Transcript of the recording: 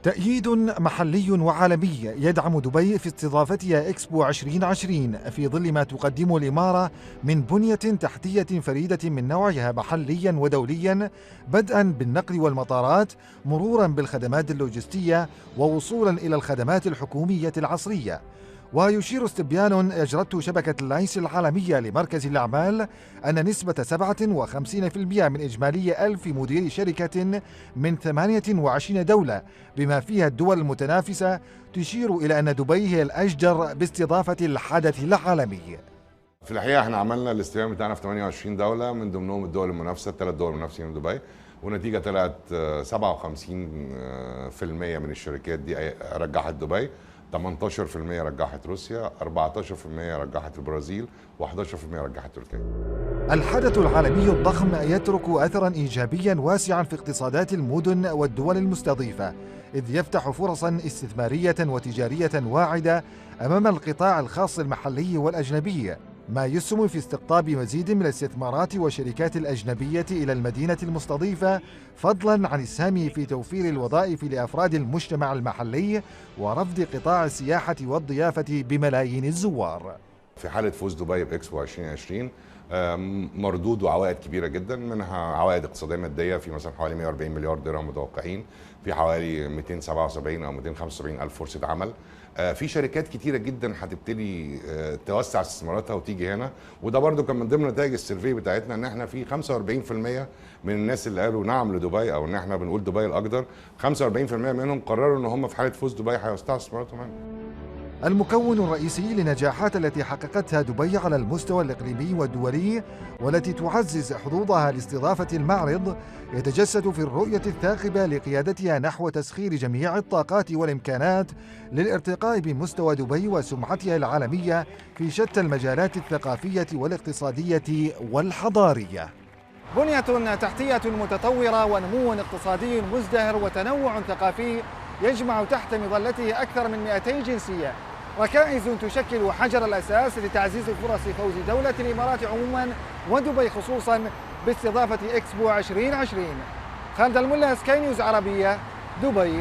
تأييد محلي وعالمي يدعم دبي في استضافتها إكسبو 2020 في ظل ما تقدمه الإمارة من بنية تحتية فريدة من نوعها محليا ودوليا، بدءا بالنقل والمطارات مرورا بالخدمات اللوجستية ووصولا إلى الخدمات الحكومية العصرية. ويشير استبيان أجرته شبكة اللاينس العالمية لمركز الأعمال أن نسبة 57% من إجمالي 1000 مدير شركة من 28 دولة بما فيها الدول المتنافسة تشير إلى أن دبي هي الأجدر باستضافة الحدث العالمي. في الحقيقة احنا عملنا الاستبيان بتاعنا في 28 دولة، من ضمنهم الدول المنافسة، 3 دول منافسين من دبي، ونتيجة طلعت 57% من الشركات دي رجحت دبي، 18% رجحت روسيا، 14% رجحت البرازيل، و11% رجحت تركيا. الحدث العالمي الضخم يترك أثرا إيجابيا واسعا في اقتصادات المدن والدول المستضيفة، إذ يفتح فرصا استثمارية وتجارية واعدة أمام القطاع الخاص المحلي والأجنبي، ما يسهم في استقطاب مزيد من الاستثمارات والشركات الأجنبية إلى المدينة المستضيفة، فضلا عن السهم في توفير الوظائف لأفراد المجتمع المحلي ورفض قطاع السياحة والضيافة بملايين الزوار. في حالة فوز دبي بإكسبو 2020 مردود وعوائد كبيرة جدا، منها عوائد اقتصادية مادية في مثلا حوالي 140 مليار درهم متوقعين، في حوالي 277 أو 275 ألف فرصة عمل، في شركات كتيرة جدا هتبتدي توسع استثماراتها وتيجي هنا. وده برضو كان من ضمن نتائج السيرفي بتاعتنا، ان احنا في 45% من الناس اللي قالوا نعم لدبي، او ان احنا بنقول دبي الاقدر، 45% منهم قرروا ان هم في حالة فوز دبي هيوسعوا استثماراتهم هنا. المكون الرئيسي للنجاحات التي حققتها دبي على المستوى الإقليمي والدولي، والتي تعزز حظوظها لاستضافة المعرض، يتجسد في الرؤية الثاقبة لقيادتها نحو تسخير جميع الطاقات والإمكانات للارتقاء بمستوى دبي وسمعتها العالمية في شتى المجالات الثقافية والاقتصادية والحضارية. بنية تحتية متطورة ونمو اقتصادي مزدهر وتنوع ثقافي يجمع تحت مظلته أكثر من 200 جنسية، ركائز تشكل حجر الأساس لتعزيز فرص فوز دولة الإمارات عموما ودبي خصوصا باستضافة إكسبو 2020. خالد الملا، سكاي نيوز عربية، دبي.